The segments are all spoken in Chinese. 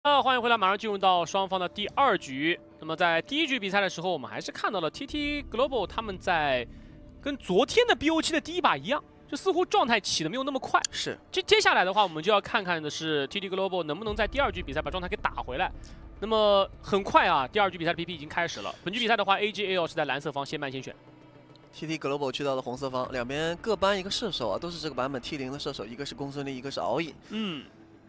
欢迎回来，马上进入到双方的第二局。那么在第一局比赛的时候，我们还是看到了 TT Global 他们在跟昨天的 BO7的第一把一样，就似乎状态起的没有那么快。是。接下来的话，我们就要看看的是 TT Global 能不能在第二局比赛把状态给打回来。那么很快啊，第二局比赛的 PP 已经开始了。本局比赛的话 ，AGL 是在蓝色方先办先选。TT Global 去到了红色方，两边各搬一个射手啊，都是这个版本 T0的射手，一个是公孙离，一个是敖乙。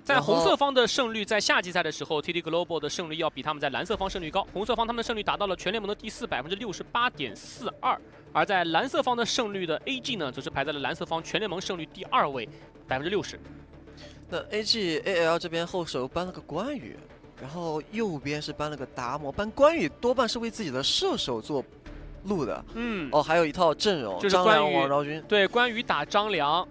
在红色方的胜率，在夏季赛的时候 ，TT Global 的胜率要比他们在蓝色方胜率高。红色方他们的胜率达到了全联盟的第4 68.42%，而在蓝色方的胜率的 AG 呢，则是排在了蓝色方全联盟胜率第2位，60%。那 AL 这边后手搬了个关羽，然后右边是搬了个达摩，搬关羽多半是为自己的射手做路的。还有一套阵容，就是张良、王昭君。对，关羽打张良。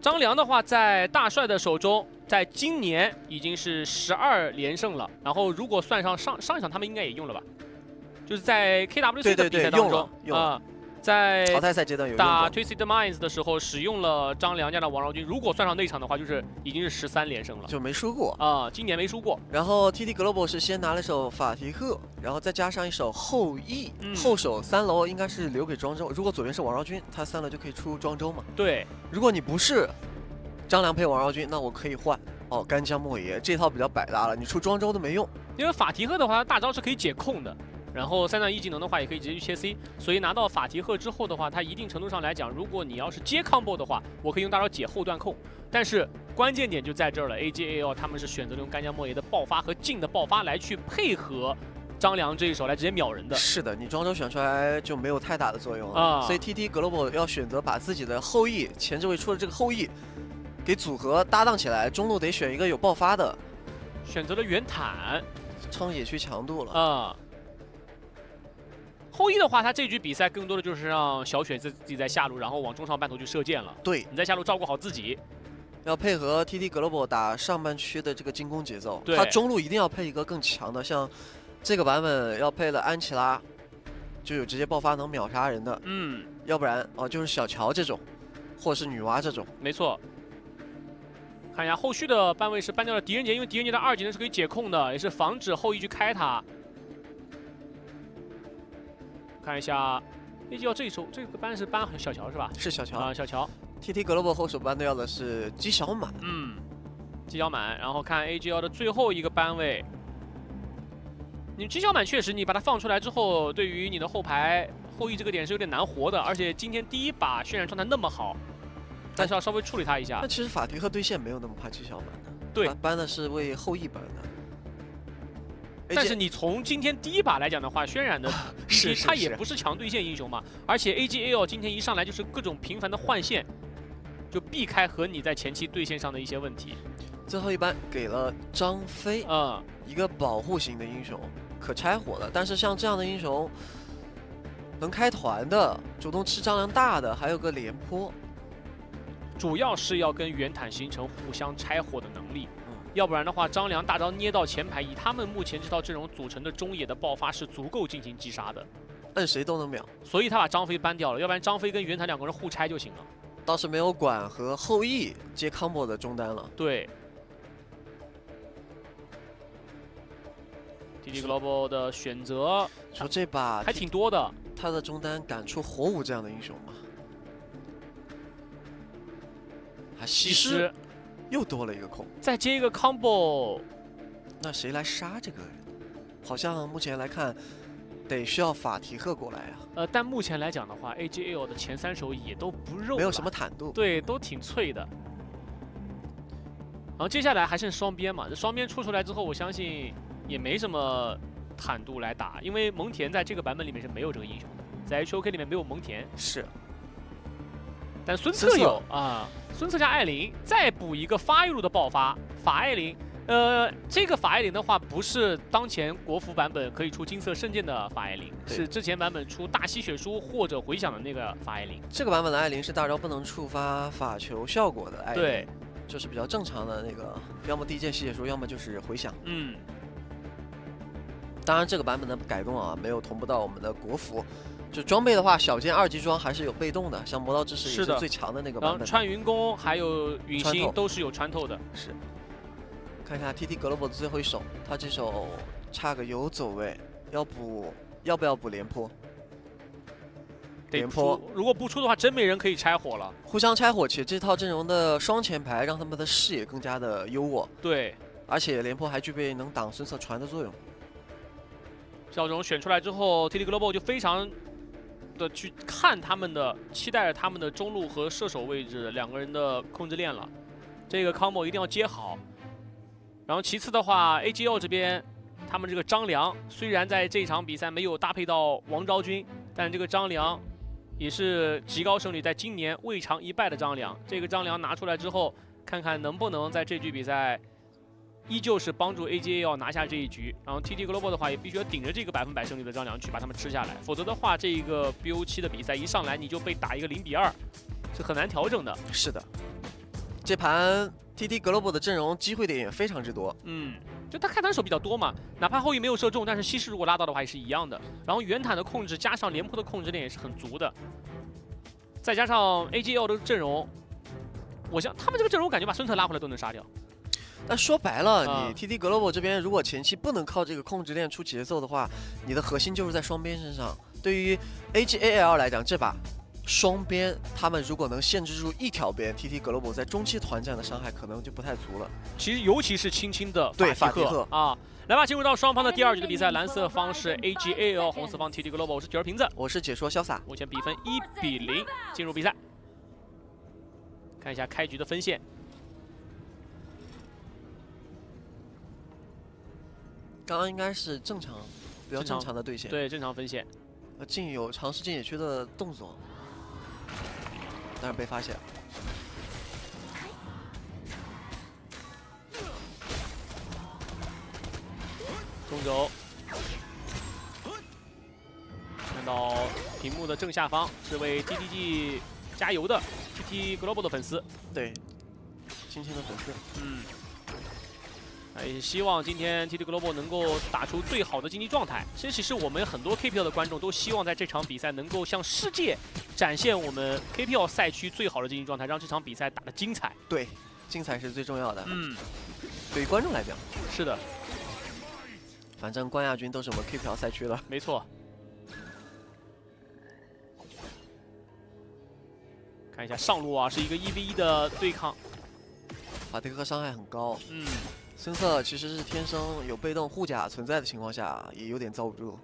张良的话，在大帅的手中，在今年已经是12连胜了。然后如果算上上一场，他们应该也用了吧？就是在 KWC 的比赛当中在淘汰赛阶段有打 Twisted Minds 的时候使用了张良加上王昭君。如果算上那场的话，就是已经是13连胜了，就没输过今年没输过。然后 TT Global 是先拿了一手法提赫，然后再加上一手后羿，后手3楼应该是留给庄周。如果左边是王昭君，他3楼就可以出庄周嘛。对，如果你不是张良配王昭君，那我可以换干将莫邪，这套比较百搭了，你出庄周都没用。因为法提赫的话，大招是可以解控的。然后3段1技能的话，也可以直接去切 C， 所以拿到法提赫之后的话，它一定程度上来讲，如果你要是接 combo 的话，我可以用大招解后段控。但是关键点就在这儿了 ，AGL 他们是选择了用干将莫邪的爆发和镜的爆发来去配合张良这一手来直接秒人的。是的，你庄周选出来就没有太大的作用了所以 TT Global 要选择把自己的后羿前置位出的这个后羿给组合搭档起来，中路得选一个有爆发的，选择了圆坦，撑野区强度了后羿的话，他这局比赛更多的就是让小雪自己在下路，然后往中上半途去射箭了。对，你在下路照顾好自己，要配合 TT Global 打上半区的这个进攻节奏。他中路一定要配一个更强的，像这个版本要配了安琪拉，就有直接爆发能秒杀人的。要不然就是小乔这种，或是女娲这种。没错。看一下后续的班位是搬掉了狄仁杰，因为狄仁杰的2技能是可以解控的，也是防止后羿去开他。看一下 AGL 这一手，这个班是搬小乔是吧？是小乔小乔。TT Global 后手搬掉的是姬小满。姬小满。然后看 AGL 的最后一个班位，你姬小满确实你把它放出来之后，对于你的后排后羿这个点是有点难活的，而且今天第一把渲染状态那么好，但是要稍微处理他一下。那其实法提赫对线没有那么怕姬小满的，对，搬的是为后羿搬的。但是你从今天第一把来讲的话，渲染的他也不是强对线英雄嘛，而且 AGL 今天一上来就是各种频繁的换线，就避开和你在前期对线上的一些问题。最后一班给了张飞，一个保护型的英雄，可拆火的。但是像这样的英雄，能开团的，主动吃张良大的，还有个廉颇，主要是要跟圆坦形成互相拆火的能力。要不然的话，张良大招捏到前排，以他们目前这套阵容组成的中野的爆发是足够进行击杀的，摁谁都能秒。所以他把张飞搬掉了，要不然张飞跟圆坦2个人互拆就行了。倒是没有管和后羿接 combo 的中单了。对。TT Global 的选择，说这把还挺多的。他的中单敢出火舞这样的英雄吗？西施。又多了一个空，再接一个 combo， 那谁来杀这个人？好像目前来看，得需要法提赫过来啊。但目前来讲的话 ，AGL 的前3手也都不肉，没有什么坦度，对，都挺脆的。然后接下来还剩双边嘛，这双边出来之后，我相信也没什么坦度来打，因为蒙恬在这个版本里面是没有这个英雄的，在 HOK 里面没有蒙恬。是。但孙策有孙策加艾琳，再补一个发育路的爆发法艾琳。这个法艾琳的话，不是当前国服版本可以出金色圣剑的法艾琳，是之前版本出大吸血书或者回响的那个法艾琳。这个版本的艾琳是大招不能触发法球效果的艾琳，对，就是比较正常的那个，要么第一件吸血书，要么就是回响。当然这个版本的改动没有同步到我们的国服。就装备的话，小件2级装还是有被动的，像魔道之士也是最强的那个版本。穿云弓还有陨星都是有穿透的。是。看一下 TT Global 的最后一手，他这手差个游走位，要不要补廉颇？廉颇如果不出的话，真没人可以拆火了。互相拆火，且这套阵容的双前排让他们的视野更加的优渥。对，而且廉颇还具备能挡孙策传的作用。这种选出来之后 ，TT Global 就非常的去看他们的，期待着他们的中路和射手位置两个人的控制链了。这个 combo 一定要接好。然后其次的话 ，AGL 这边他们这个张良虽然在这场比赛没有搭配到王昭君，但这个张良也是极高胜率，在今年未尝一败的张良。这个张良拿出来之后，看看能不能在这局比赛依旧是帮助 AGL 拿下这一局。然后 TT Global 的话，也必须要顶着这个100%胜率的张良去把他们吃下来，否则的话，这一个 BO7 的比赛一上来你就被打一个0-2，是很难调整的。是的，这盘 TT Global 的阵容机会点也非常之多。就他开坦手比较多嘛，哪怕后羿没有射中，但是西施如果拉到的话也是一样的。然后远坦的控制加上廉颇的控制链也是很足的，再加上 AGL 的阵容，我想他们这个阵容感觉把孙策拉回来都能杀掉。但说白了，你 TT Global 这边如果前期不能靠这个控制链出节奏的话，你的核心就是在双边身上。对于 AGL 来讲，这把双边他们如果能限制住一条边 ，TT Global 在中期团战的伤害可能就不太足了。其实尤其是轻轻的法蒂赫啊，来吧，进入到双方的第二局的比赛，蓝色方是 AGL， 红色方 TT Global， 我是九儿瓶子，我是解说潇洒，目前比分1-0，进入比赛，看一下开局的分线。刚刚应该是正常，比较正常的对线，对，正常分线。进有尝试进野区的动作，但是被发现。中轴，看到屏幕的正下方是为 TTG 加油的 TT Global 的粉丝，对，青青的粉丝，也希望今天 TT Global 能够打出最好的竞技状态。其实我们很多 KPL 的观众都希望在这场比赛能够向世界展现我们 KPL 赛区最好的竞技状态，让这场比赛打得精彩。对，精彩是最重要的。对于观众来讲，是的。反正冠亚军都是我们 KPL 赛区了。没错。看一下上路啊，是一个1v1的对抗。法蒂赫伤害很高。孙策其实是天生有被动护甲存在的情况下，也有点遭不住。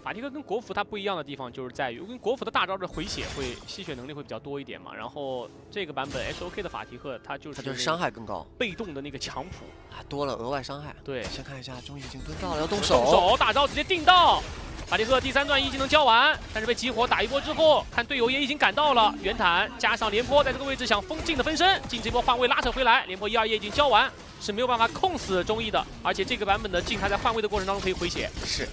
法蒂克跟国服它不一样的地方就是在于，跟国服的大招的回血会吸血能力会比较多一点嘛。然后这个版本 HOK 的法蒂克它就是伤害更高，被动的那个强普多了额外伤害。对，先看一下，终于已经蹲到了，要动手，大招直接定到。法蒂克第3段一技能交完，但是被激活打一波之后，看队友也已经赶到了，远坦加上廉颇在这个位置想进的分身，进这波换位拉扯回来，廉颇1、2也已经交完，是没有办法控死中义的，而且这个版本的进他在换位的过程当中可以回血。是，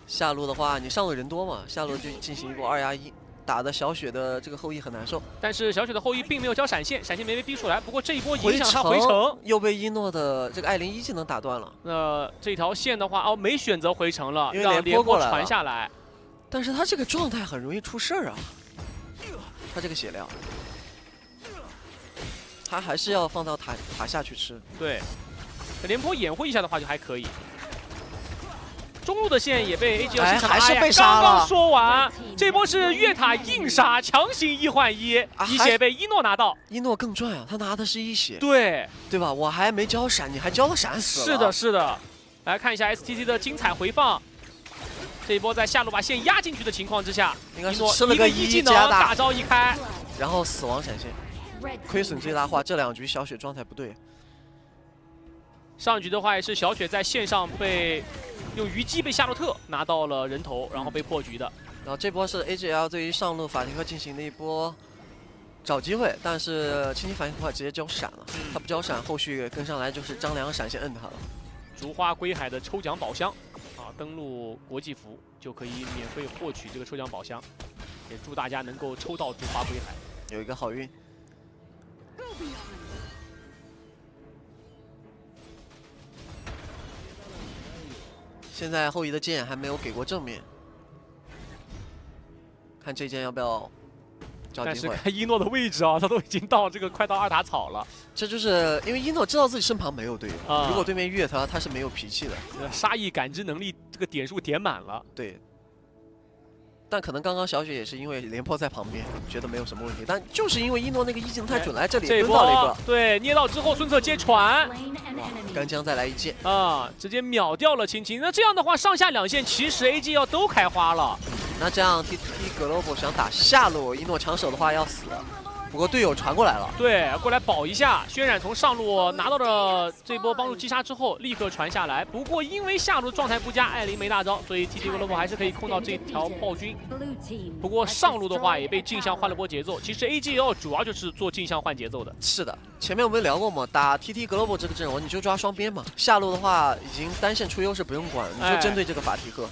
下路的话你上路人多嘛，下路就进行一波2压1。打的小雪的这个后羿很难受，但是小雪的后羿并没有交闪现，闪现没被逼出来。不过这一波影响他回城，又被一诺的这个艾琳1技能打断了。那这条线的话，没选择回城了，因为让廉颇传下来。但是他这个状态很容易出事儿啊，他这个血量，他还是要放到塔下去吃。对，廉颇掩护一下的话就还可以。中路的线也被 AGL 现场还是被杀了。刚刚说完，这波是越塔硬杀，强行1换1，一血被一诺拿到。一诺更赚啊，他拿的是1血。对吧？我还没交闪，你还交了闪死了。是的，是的。来看一下 STC 的精彩回放。这一波在下路把线压进去的情况之下，应该是吃了个1技能，大招一开，然后死亡闪现，亏损最大化。这2局小雪状态不对。上局的话也是小雪在线上被用虞姬被夏洛特拿到了人头，然后被破局的。然后这波是 AGL 对于上路法蒂克进行的一波找机会，但是轻轻反应快，直接交闪了。他不交闪，后续跟上来就是张良闪现摁他了。竹花归海的抽奖宝箱啊，登录国际服就可以免费获取这个抽奖宝箱，也祝大家能够抽到竹花归海，有一个好运。现在后羿的剑还没有给过正面，看这剑要不要但是看一诺的位置啊，他都已经到这个快到2塔草了。这就是因为一诺知道自己身旁没有队友，如果对面越他，他是没有脾气的。杀意感知能力这个点数点满了。对。但可能刚刚小雪也是因为廉颇在旁边，觉得没有什么问题。但就是因为一诺那个一技能太准了，这里蹲到了一个。对，捏到之后孙策接传，干将再来一剑啊，直接秒掉了青青。那这样的话，上下两线其实 AGL 都开花了。那这样 TT Global 想打下路，一诺抢手的话要死了。不过队友传过来了，对，过来保一下。轩冉从上路拿到了这波帮助击杀之后，立刻传下来。不过因为下路状态不佳，艾琳没大招，所以 TT Global 还是可以控到这条暴君。不过上路的话也被镜像换了波节奏。其实 AGL 主要就是做镜像换节奏的。是的，前面我们聊过嘛，打 TT Global 这个阵容你就抓双边嘛，下路的话已经单线出优势不用管，你就针对这个法提克。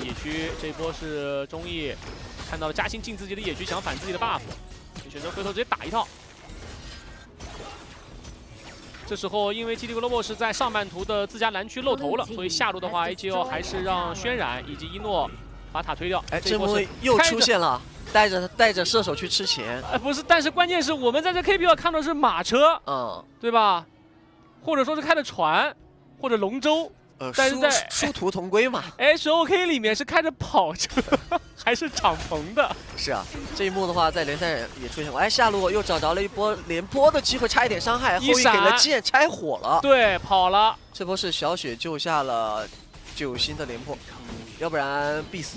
野区这一波是中意。看到了嘉欣进自己的野区，想反自己的 buff， 选择回头直接打一套。这时候因为 TT Global 是在上半图的自家蓝区露头了，所以下路的话 AGL 还是让轩冉以及一诺把塔推掉。哎，这波又出现了，带着射手去吃钱。不是，但是关键是我们在这 KPL 看到是马车，对吧？或者说是开的船，或者龙舟。但是在殊途同归嘛。HOK 里面是开着跑车，还是敞篷的？是啊，这一幕的话在联赛也出现过。哎，下路又找着了一波廉颇的机会，差一点伤害，后羿给了剑拆火了。对，跑了。这波是小雪救下了9星的廉颇，要不然必死。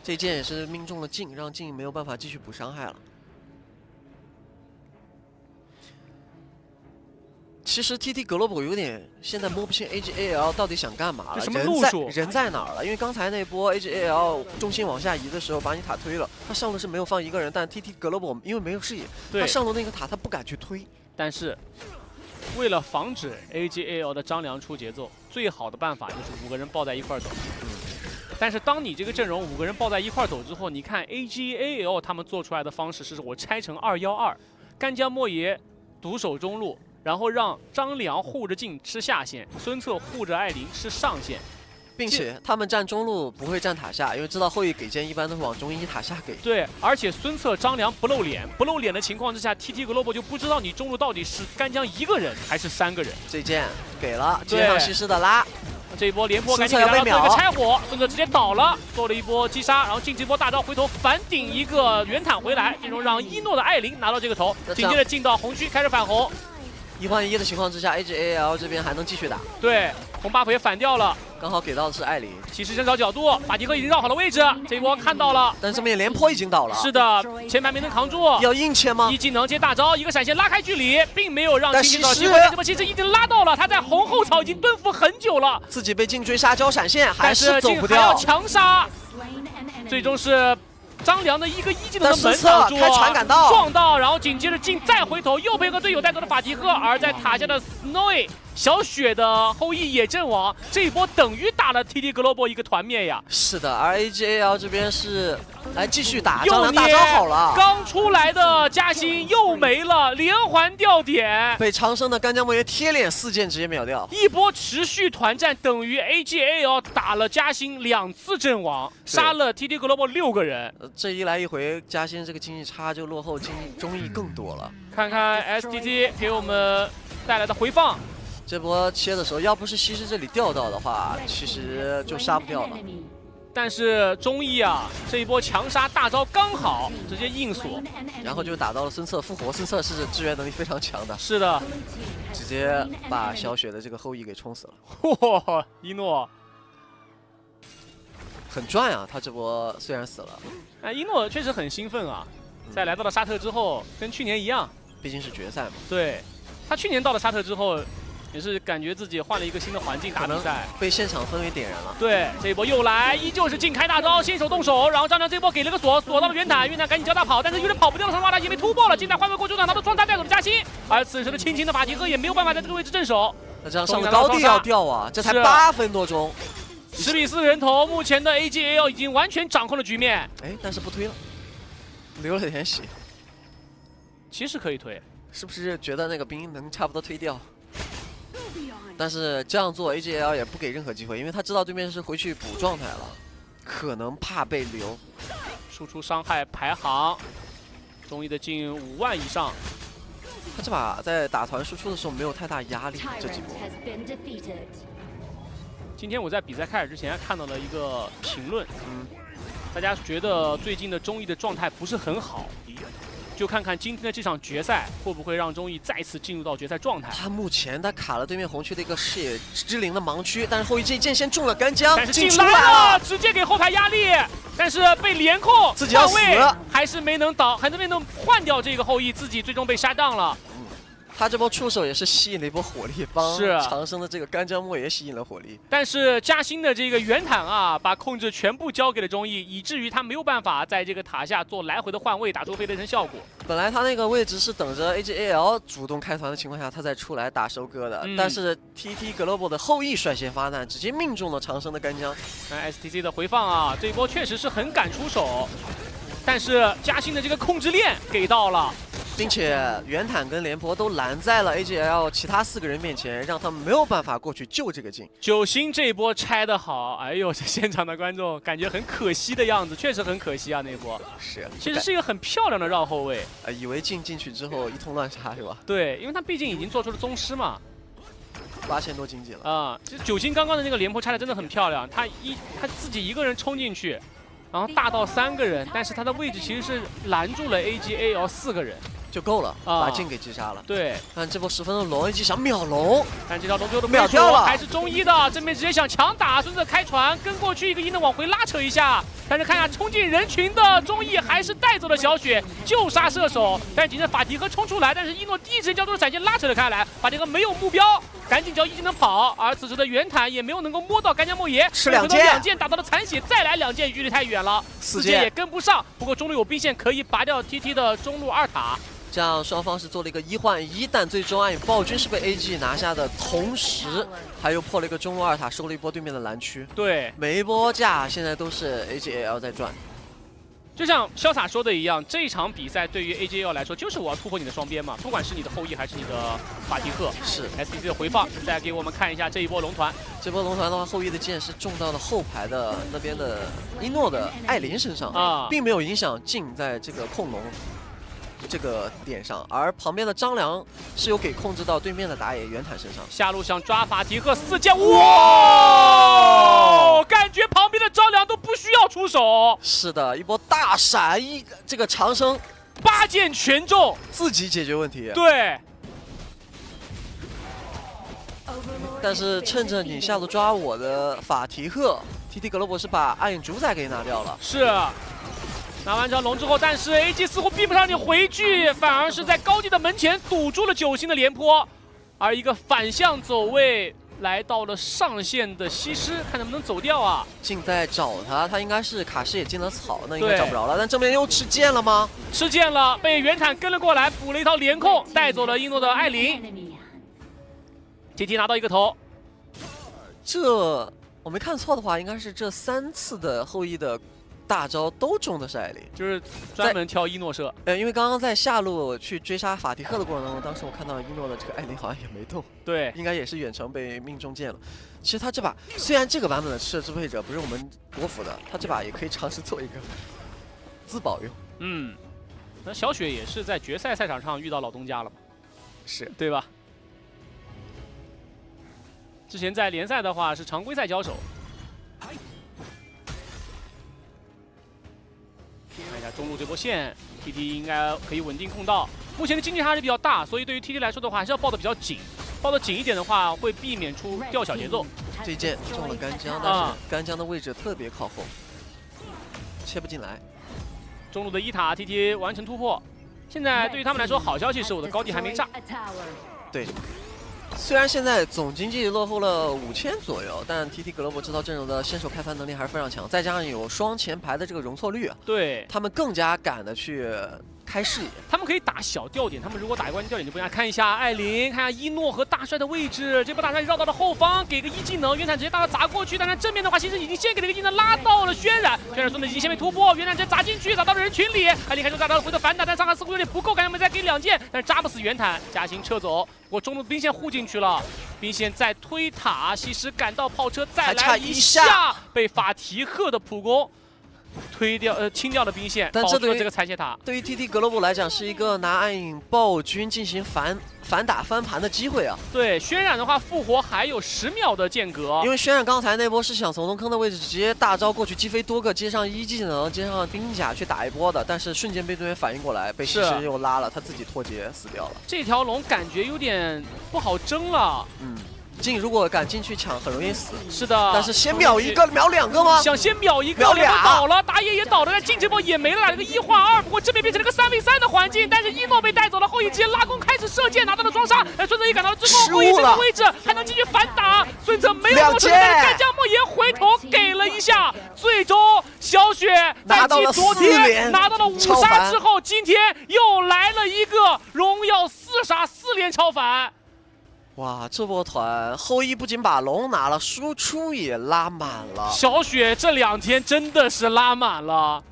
这剑也是命中了镜，让镜没有办法继续补伤害了。其实 TT Global 有点现在摸不清 AGL 到底想干嘛了，什么路数人在哪儿了？因为刚才那波 AGL 重心往下移的时候，把你塔推了，他上路是没有放一个人，但 TT Global 因为没有视野，他上路那个塔他不敢去推。但是为了防止 AGL 的张良出节奏，最好的办法就是5个人抱在一块走。但是当你这个阵容5个人抱在一块走之后，你看 AGL 他们做出来的方式是我拆成2-1-2，干将莫邪独守中路。然后让张良护着镜吃下线，孙策护着艾琳吃上线，并且他们站中路不会站塔下，因为知道后羿给剑一般都是往中1塔下给。对，而且孙策、张良不露脸的情况之下 ，TT Global 就不知道你中路到底是干将1个人还是3个人。这剑给了，接上西施的拉。这一波廉颇赶紧给他做一个拆火，孙策直接倒了，做了一波击杀，然后进这波大招回头反顶一个圆坦回来，最终让一诺的艾琳拿到这个头，紧接着进到红区开始反红。1换1的情况之下 ，AGL 这边还能继续打。对，红 buff 也反掉了，刚好给到的是艾琳。骑士先找角度，法提克已经绕好了位置，这一波看到了，但这边廉颇已经倒了。是的，前排没能扛住。要硬切吗？一技能接大招，一个闪现拉开距离，并没有让青青找机会。这波其实已经拉到了，他在红后草已经蹲伏很久了，自己被镜追杀交闪现，还是走不掉。还要强杀，最终是。张良的一个一技能的门挡住，开船赶到，撞到，然后紧接着镜再回头，又被和队友带走了法提克，而在塔下的 Snowy 小雪的后羿也阵亡，这一波等于打了 TT Global 一个团灭呀。是的，而 AGL 这边是来继续打，张良大招好了，刚出来的嘉欣又没了，连环掉点，被长生的干将莫邪贴脸4剑直接秒掉，一波持续团战等于 AGL 打了嘉欣2次阵亡，杀了 TT Global6个人。这一来一回，嘉欣这个经济差就落后中意更多了。看看 STT 给我们带来的回放。这波切的时候，要不是西施这里钓到的话，其实就杀不掉了。但是中意啊，这一波强杀大招刚好直接硬锁，然后就打到了孙策复活。孙策是支援能力非常强的，是的，直接把小雪的这个后羿给冲死了。哇，一诺很赚啊！他这波虽然死了，哎，一诺确实很兴奋啊，在来到了沙特之后，跟去年一样，毕竟是决赛嘛。对，他去年到了沙特之后。也是感觉自己换了一个新的环境打比赛，被现场氛围点燃了。对，这一波又来，依旧是近开大招，先手动手，然后张良这波给了个锁，锁到了圆坦，圆坦赶紧交大跑，但是有点跑不掉的时候，他也被突破了，近在换位过中场，拿到双杀带走了嘉欣，而此时的青青的法提克也没有办法在这个位置镇守。那这样上的高地要掉啊，这才8分多钟，10比4人头，目前的 AGL 已经完全掌控了局面。哎，但是不推了，流了点血。其实可以推，是不是觉得那个兵能差不多推掉？但是这样做 AGL 也不给任何机会，因为他知道对面是回去补状态了。可能怕被留。输出伤害排行，中医的近5万以上。他这把在打团输出的时候没有太大压力，这几波。今天我在比赛开始之前看到了一个评论，大家觉得最近的中医的状态不是很好。 就看看今天的这场决赛会不会让中艺再次进入到决赛状态。他目前卡了对面红区的一个视野之灵的盲区，但是后羿这一剑先中了干将，但是进来了，直接给后排压力，但是被连控，自己要死，还是没能倒，还是没能换掉这个后羿，自己最终被杀down了。 他这波出手也是吸引了一波火力，帮长生的这个干将莫也吸引了火力。但是嘉兴的这个圆坦啊，把控制全部交给了中艺，以至于他没有办法在这个塔下做来回的换位，打出飞雷神效果。本来他那个位置是等着 AGAL 主动开团的情况下，他再出来打收割的，但是 TT Global 的后羿率先发难，直接命中了长生的干将。那 STC 的回放啊，这一波确实是很敢出手，但是嘉兴的这个控制链给到了。 并且圆坦跟廉颇都拦在了 AGL 其他4个人面前，让他们没有办法过去救这个镜。九星这一波拆得好，哎呦，这现场的观众感觉很可惜的样子，确实很可惜啊，那一波。是，其实是一个很漂亮的绕后卫。以为镜进去之后一通乱杀是吧？对，因为他毕竟已经做出了宗师嘛。 8000多经济了啊！这九星刚刚的那个廉颇拆的真的很漂亮，他自己一个人冲进去，然后大到3个人，但是他的位置其实是拦住了 AGAL 4个人。 就够了，把镜给击杀了。对，但这波10分的龙 AG 想秒龙，但这条龙最后的秒掉了，还是中医的，正面直接想强打，顺着开船跟过去一个一能往回拉扯一下，但是看一下冲进人群的中医还是带走了小雪，就杀射手，但紧着法迪克冲出来，但是一诺第一时间交出了闪现拉扯了开来，法迪克没有目标，赶紧叫一技能跑，而此时的圆坦也没有能够摸到干将莫邪，吃2剑，2剑打到了残血，再来2剑距离太远了，4剑也跟不上，不过中路有兵线可以拔掉 TT 的中路2塔。 这样双方是做了一个1换1，但最终暗影暴君是被 AG 拿下的同时，还又破了一个中路2塔，收了一波对面的蓝区。对，每一波架现在都是 AGAL 在赚。就像潇洒说的一样，这一场比赛对于 AGAL 来说，就是我要突破你的双边嘛，不管是你的后羿还是你的法迪克。是 STC 的回放，再给我们看一下这一波龙团。这波龙团的话，后羿的剑是中到了后排的那边的一诺的艾琳身上啊，并没有影响镜在这个控龙。 这个点上，而旁边的张良是有给控制到对面的打野圆坦身上。下路想抓法迪克4剑，哇！感觉旁边的张良都不需要出手。是的，一波大闪，这个长生8剑全中，自己解决问题。对。但是趁着你下路抓我的法提克 ，TT 格罗博是把暗影主宰给拿掉了。是。 拿完这条龙之后，但是 AG 似乎逼不上你回去，反而是在高地的门前堵住了9星的廉颇，而一个反向走位来到了上线的西施，看能不能走掉啊！镜在找他，他应该是卡诗也进了草，那应该找不着了。但正面又吃剑了吗？吃剑了，被圆坦跟了过来，补了一套连控，带走了一诺的艾琳。TT 拿到一个头，这我没看错的话，应该是这3次的后羿的。 大招都中的是艾琳，就是专门挑一诺射。因为刚刚在下路去追杀法迪克的过程当中，当时我看到一诺的这个艾琳好像也没动，对，应该也是远程被命中箭了。其实他这把虽然这个版本的赤支配者不是我们国服的，他这把也可以尝试做一个自保用。那小雪也是在决赛赛场上遇到老东家了嘛，是对吧？之前在联赛的话是常规赛交手。 看一下中路这波线 ，TT 应该可以稳定控到。目前的经济差是比较大，所以对于 TT 来说的话，还是要抱得比较紧。抱得紧一点的话，会避免出掉小节奏。这一剑中了干将，但是干将的位置特别靠后，切不进来。中路的1塔 TT 完成突破。现在对于他们来说，好消息是我的高地还没炸。对。 虽然现在总经济落后了5000左右，但 TT 格罗博这套阵容的先手开团能力还是非常强，再加上有双前排的这个容错率啊，对，他们更加敢的去开视野。他们可以打小吊点，他们如果打一关吊点就不一样。看一下艾琳，看一下一诺和大帅的位置，这波大帅绕到了后方，给个一技能，元坦直接大招砸过去，但是正面的话其实已经先给了一个技能拉到了渲染，渲染孙子已经先被突破，元坦直接砸进去，砸到了人群里，艾琳开出大招回头反打，但伤害似乎有点不够，感觉我们再给2剑，但是扎不死元坦，嘉欣撤走，不过中路兵线护进去了，兵线在推塔，西施赶到炮车再来一下，被法提赫的普攻。清掉了兵线，但这对于这个残血塔，对于 TT 格罗布来讲是一个拿暗影暴君进行反打翻盘的机会啊。对，渲染的话复活还有10秒的间隔，因为渲染刚才那波是想从龙坑的位置直接大招过去击飞多个，接上一技能，接上兵甲去打一波的，但是瞬间被对面反应过来，被西施又拉了，他自己脱节死掉了。这条龙感觉有点不好争了。进如果敢进去抢，很容易死。是的，但是先秒一个，秒2个吗？想先秒一个，秒俩倒了，打野也倒了，但进这波也没了，打了个1换2。不过这边变成了个3v3的环境，但是一诺被带走了，后羿直接拉弓开始射箭，拿到了双杀。孙策一赶到了之后，后羿这个位置还能继续反打，孙策没有过去，但是干将莫邪回头给了一下，最终小雪在继昨天拿到了5杀之后，今天又来了一个荣耀4杀4连超反。哇，这波团后羿不仅把龙拿了，输出也拉满了。小雪这2天真的是拉满了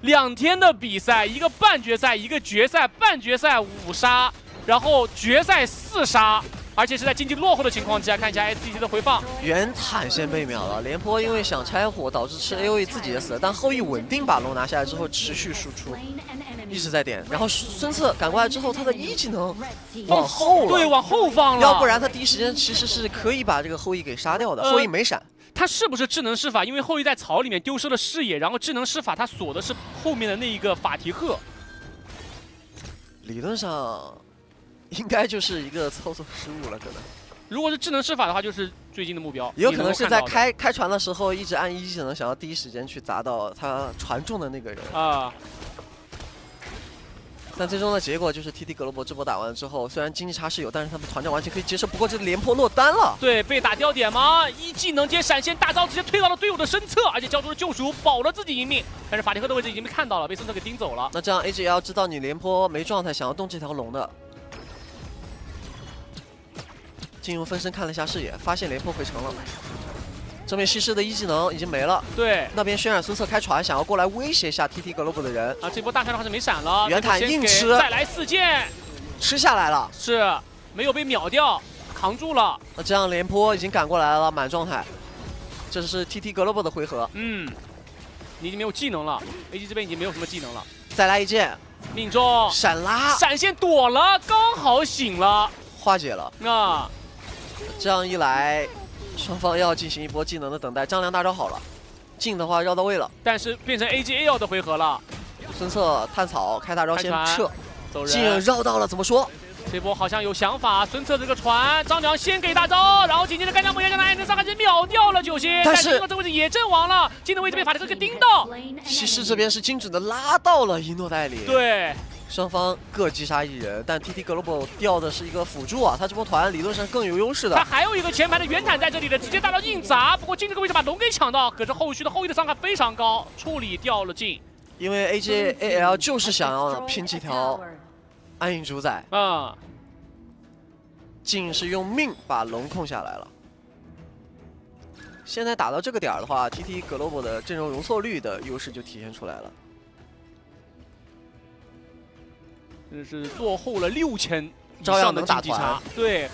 ，2天的比赛，一个半决赛，一个决赛，半决赛5杀，然后决赛4杀，而且是在经济落后的情况下，看一下 SCT 的回放。元坦先被秒了，廉颇因为想拆火导致吃 AOE 自己也死了，但后羿稳定把龙拿下来之后持续输出。一直在点，然后孙策赶过来之后，他的一技能往后了，对，往后放了，要不然他第一时间其实是可以把这个后羿给杀掉的。后羿没闪，他是不是智能施法？因为后羿在草里面丢失了视野，然后智能施法他锁的是后面的那一个法提赫。理论上应该就是一个操作失误了，可能。如果是智能施法的话，就是最近的目标。也有可能是在开船的时候一直按一技能，想要第一时间去砸到他船中的那个人啊。但最终的结果就是 TT 格罗伯这波打完之后，虽然经济差是有，但是他们团战完全可以接受。不过这廉颇落单了，对，被打掉点吗？一技能接闪现大招，直接推到了队友的身侧，而且交出了救赎，保了自己一命。但是法提赫的位置已经被看到了，被孙策给盯走了。那这样 AG 也要知道你廉颇没状态，想要动这条龙的。进入分身看了一下视野，发现廉颇回城了。这边西施的一技能已经没了，对，那边渲染孙策开船，想要过来威胁一下 TT 格罗布的人啊。这波大帅的话是没闪了，元坦硬吃，再来4剑，吃下来了，是没有被秒掉，扛住了。那这样廉颇已经赶过来了，满状态。这是 TT 格罗布的回合，你已经没有技能了 ，AG 这边已经没有什么技能了。再来一剑，命中，闪拉，闪现躲了，刚好醒了，化解了。啊，这样一来。双方要进行一波技能的等待，张良大招好了，进的话绕到位了，但是变成 AGL 的回合了。孙策探草开大招先撤，走人，进绕到了，怎么说？这波好像有想法，孙策这个船，张良先给大招，然后紧接着干将莫邪将他艾能上开始秒掉了9星，但是这位置也阵亡了，进的位置被法提赫给盯到。西施这边是精准的拉到了一诺代理，对。双方各击杀1人，但 TT 格罗伯掉的是一个辅助啊，他这波团理论上更有优势的。他还有一个前排的元坦在这里的，直接大招硬砸，不过进这个位置把龙给抢到，可是后续的后羿的伤害非常高，处理掉了进。因为 AJAL 就是想要拼几条暗影主宰啊，进是用命把龙控下来了。现在打到这个点的话 ，TT 格罗伯的阵容容错率的优势就体现出来了。这是落后了6000照样能打团，对。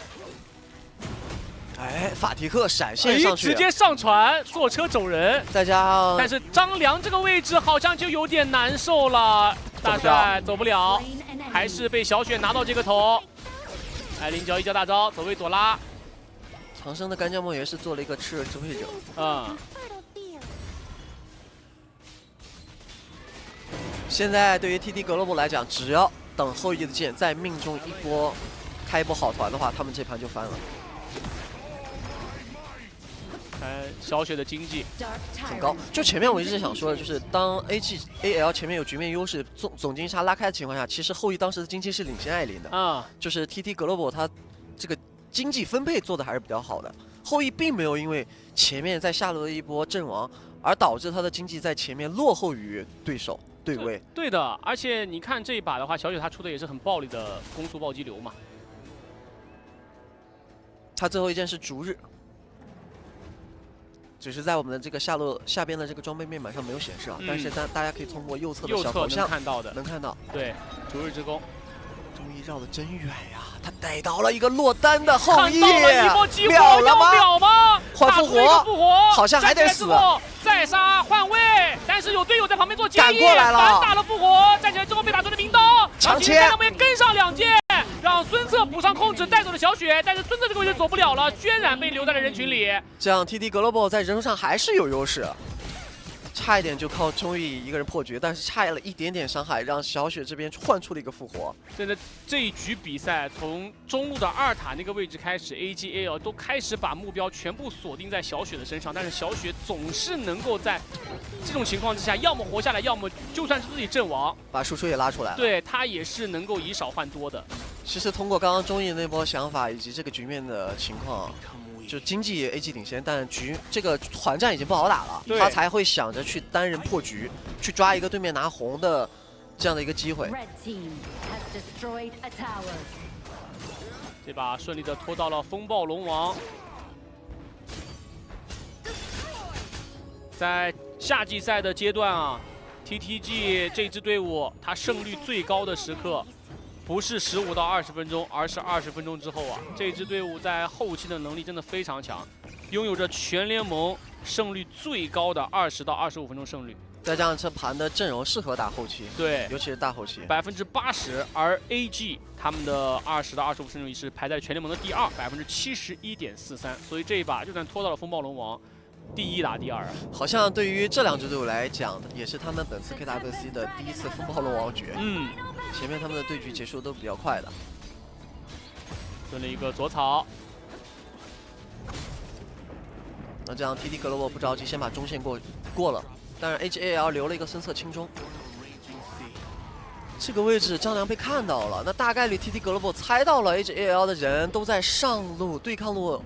哎，法提赫闪现上去，直接上船坐车走人，再加上，但是张良这个位置好像就有点难受了，大帅走不了，还是被小雪拿到这个头。艾琳交一交大招，走位朵拉。长生的干将莫邪是做了一个炽热支配者，现在对于 TT 格罗伯来讲，只要等后羿的剑再命中一波，开一波好团的话，他们这盘就翻了。小雪的经济很高，就前面我一直想说的，就是当 AL 前面有局面优势，总经济差拉开的情况下，其实后羿当时的经济是领先艾琳的啊。就是 TT 格罗伯他这个经济分配做的还是比较好的，后羿并没有因为前面在下路的一波阵亡而导致他的经济在前面落后于对手。对位。对的，而且你看这一把的话，小雪她出的也是很暴力的攻速暴击流嘛。他最后一件是逐日，只是在我们的这个下边的这个装备面板上没有显示啊，但是大家可以通过右侧的小头像能看到。对，逐日之弓。 终于绕得真远呀！他逮到了一个落单的后羿，秒了吗？秒吗？换复活，好像还得死。再杀换位，但是有队友在旁边做接应，过来了，反打了复活，站起来之后被打出了名刀，长切，他们也跟上2剑，让孙策补上控制，带走了小雪，但是孙策这个位置走不了了，轩然被留在了人群里。这样 TT Global 在人数上还是有优势。 差一点就靠钟意一个人破局，但是差了一点点伤害，让小雪这边换出了一个复活。真的，这一局比赛从中路的2塔那个位置开始 ，AGL 都开始把目标全部锁定在小雪的身上，但是小雪总是能够在这种情况之下，要么活下来，要么就算是自己阵亡，把输出也拉出来了。对，他也是能够以少换多的。其实通过刚刚钟意那波想法以及这个局面的情况。 就经济 AG 领先，但这个团战已经不好打了，他才会想着去单人破局，去抓一个对面拿红的这样的一个机会。这把顺利的拖到了风暴龙王，在夏季赛的阶段啊 ，TTG 这支队伍它胜率最高的时刻。 不是15到20分钟，而是20分钟之后啊！这支队伍在后期的能力真的非常强，拥有着全联盟胜率最高的20到25分钟胜率。再加上这盘的阵容适合打后期，对，尤其是大后期80%，而 AG 他们的20到25分钟是排在全联盟的第2，71.43%。所以这一把就算拖到了风暴龙王。 第1打第2啊，好像对于这2支队伍来讲，也是他们本次 KWC 的第1次风暴龙王决。前面他们的对局结束都比较快的。蹲了一个左草，那这样 TT Global 不着急，先把中线过了，但是 HAL 留了一个孙策清中。这个位置张良被看到了，那大概率 TT Global 猜到了 HAL 的人都在上路对抗路。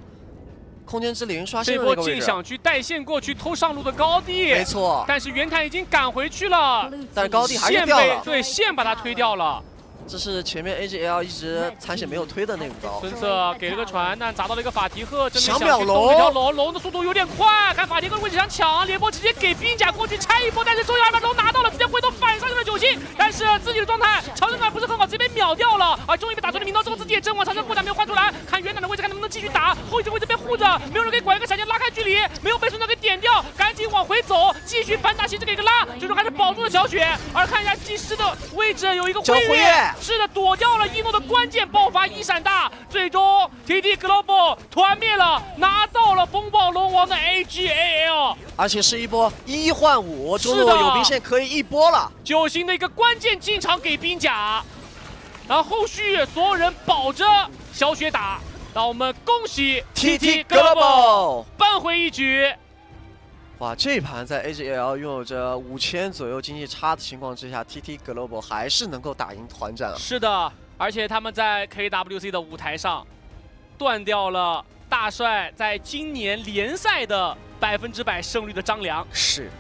空间之灵刷新了那个位置，这波竟想去带线过去偷上路的高地，没错。但是袁谭已经赶回去了，但是高地还是掉了，对，线把他推掉了。这是前面 AGL 一直残血没有推的那个高。孙策给了个传，但砸到了一个法提赫，真的想秒龙，这条龙的速度有点快，看法提赫的位置想抢，连波直接给兵甲过去拆一波，但是终于2把龙拿到了，直接回头反杀掉了9星，但是自己的状态长生感不是很好，直接被秒掉了，而终于被打出了名刀之后，自己也阵亡，长生护甲没有换出来，看元坦的位置看能不能继续打，后置位置被护着，没有人可以拐一个闪现拉开距离，没有被孙策给点掉，赶紧往回走，继续反打西这个一个拉，最终还是保住了小雪，而看一下技师的位置有一个辉跃，是的，躲掉了一诺的关键爆发1闪大，最终 TT Global 团灭了，拿到了风暴龙王的 AGL， 而且是一波1换5，中路有兵线可以一波了。9星的一个关键进场给兵甲，然后后续所有人保着小雪打，让我们恭喜 TT Global 扳回一局。哇，这盘在 AGL 拥有着5000左右经济差的情况之下 ，TT Global 还是能够打赢团战啊。是的。而且他们在 KWC 的舞台上断掉了大帅在今年联赛的100%胜率的张良。是。